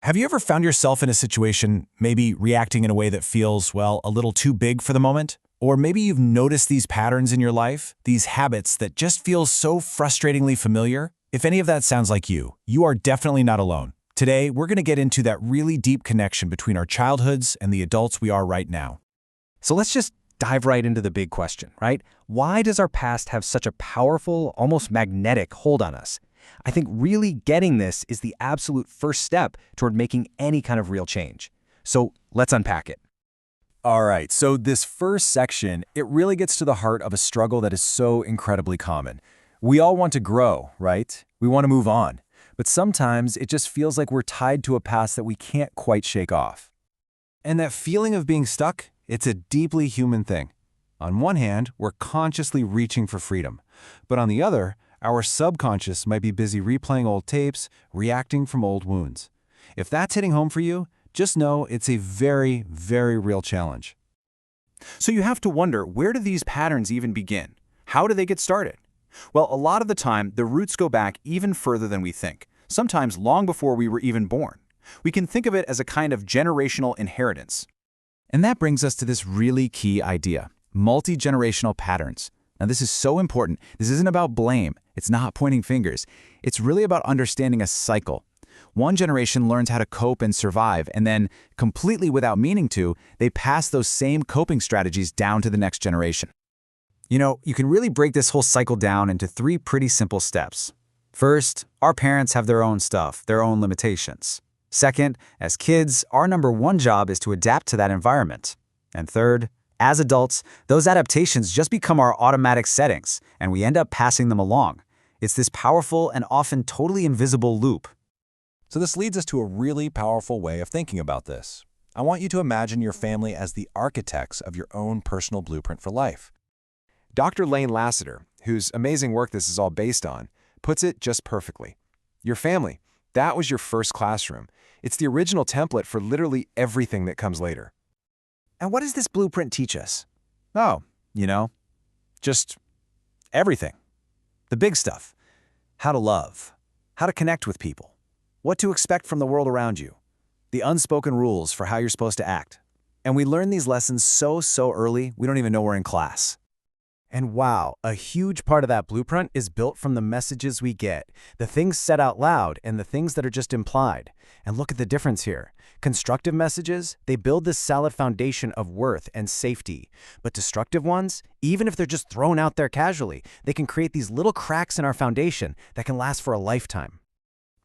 Have you ever found yourself in a situation, maybe reacting in a way that feels, well, a little too big for the moment? Or maybe you've noticed these patterns in your life, these habits that just feel so frustratingly familiar? If any of that sounds like you are definitely not alone. Today, we're going to get into that really deep connection between our childhoods and the adults we are right now. So let's just dive right into the big question, right? Why does our past have such a powerful, almost magnetic hold on us? I think really getting this is the absolute first step toward making any kind of real change. So let's unpack it. All right, so this first section, it really gets to the heart of a struggle that is so incredibly common. We all want to grow, right? We want to move on. But sometimes it just feels like we're tied to a past that we can't quite shake off. And that feeling of being stuck, it's a deeply human thing. On one hand, we're consciously reaching for freedom. But on the other, our subconscious might be busy replaying old tapes, reacting from old wounds. If that's hitting home for you, just know it's a very, very real challenge. So you have to wonder, where do these patterns even begin? How do they get started? Well, a lot of the time, the roots go back even further than we think, sometimes long before we were even born. We can think of it as a kind of generational inheritance. And that brings us to this really key idea, multigenerational patterns. Now, this is so important. This isn't about blame. It's not pointing fingers. It's really about understanding a cycle. One generation learns how to cope and survive, and then, completely without meaning to, they pass those same coping strategies down to the next generation. You know, you can really break this whole cycle down into 3 pretty simple steps. First, our parents have their own stuff, their own limitations. Second, as kids, our number one job is to adapt to that environment. And third, as adults, those adaptations just become our automatic settings, and we end up passing them along. It's this powerful and often totally invisible loop. So this leads us to a really powerful way of thinking about this. I want you to imagine your family as the architects of your own personal blueprint for life. Dr. Lane Lasater, whose amazing work this is all based on, puts it just perfectly. Your family, that was your first classroom. It's the original template for literally everything that comes later. And what does this blueprint teach us? Oh, just everything. The big stuff. How to love. How to connect with people. What to expect from the world around you. The unspoken rules for how you're supposed to act. And we learn these lessons so early, we don't even know we're in class. And wow, a huge part of that blueprint is built from the messages we get, the things said out loud and the things that are just implied. And look at the difference here. Constructive messages, they build this solid foundation of worth and safety. But destructive ones, even if they're just thrown out there casually, they can create these little cracks in our foundation that can last for a lifetime.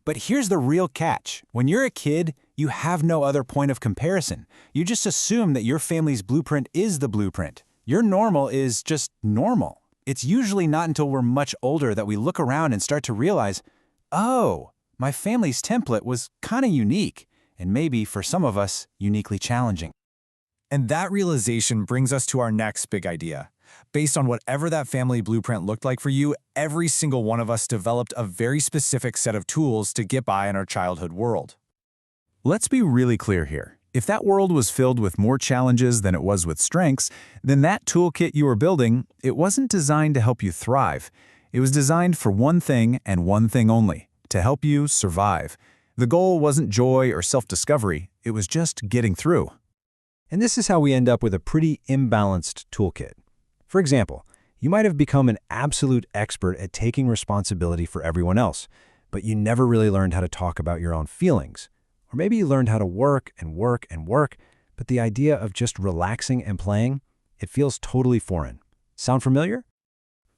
But here's the real catch. When you're a kid, you have no other point of comparison. You just assume that your family's blueprint is the blueprint. Your normal is just normal. It's usually not until we're much older that we look around and start to realize, oh, my family's template was kind of unique, and maybe, for some of us, uniquely challenging. And that realization brings us to our next big idea. Based on whatever that family blueprint looked like for you, every single one of us developed a very specific set of tools to get by in our childhood world. Let's be really clear here. If that world was filled with more challenges than it was with strengths, then that toolkit you were building, it wasn't designed to help you thrive. It was designed for one thing and one thing only, to help you survive. The goal wasn't joy or self-discovery, it was just getting through. And this is how we end up with a pretty imbalanced toolkit. For example, you might have become an absolute expert at taking responsibility for everyone else, but you never really learned how to talk about your own feelings. Or maybe you learned how to work, but the idea of just relaxing and playing, it feels totally foreign. Sound familiar?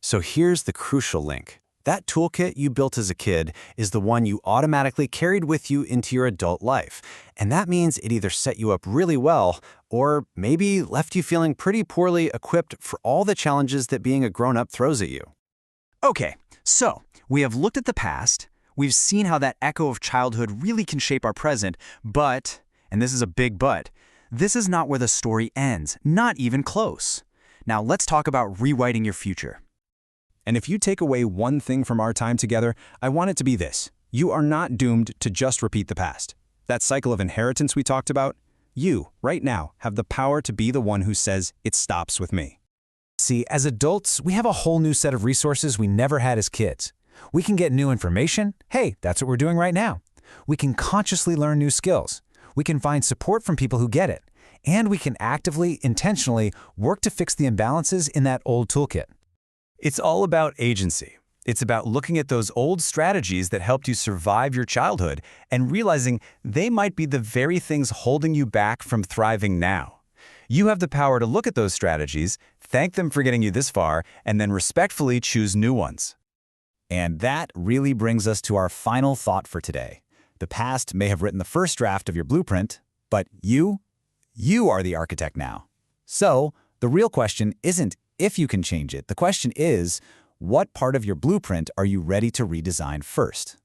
So here's the crucial link. That toolkit you built as a kid is the one you automatically carried with you into your adult life. And that means it either set you up really well, or maybe left you feeling pretty poorly equipped for all the challenges that being a grown-up throws at you. Okay, so we have looked at the past. We've seen how that echo of childhood really can shape our present, but, and this is a big but, this is not where the story ends, not even close. Now let's talk about rewriting your future. And if you take away one thing from our time together, I want it to be this. You are not doomed to just repeat the past. That cycle of inheritance we talked about, you, right now, have the power to be the one who says, it stops with me. See, as adults, we have a whole new set of resources we never had as kids. We can get new information. Hey, that's what we're doing right now. We can consciously learn new skills. We can find support from people who get it. And we can actively, intentionally work to fix the imbalances in that old toolkit. It's all about agency. It's about looking at those old strategies that helped you survive your childhood and realizing they might be the very things holding you back from thriving now. You have the power to look at those strategies, thank them for getting you this far, and then respectfully choose new ones. And that really brings us to our final thought for today. The past may have written the first draft of your blueprint, but you are the architect now. So, the real question isn't if you can change it. The question is, what part of your blueprint are you ready to redesign first?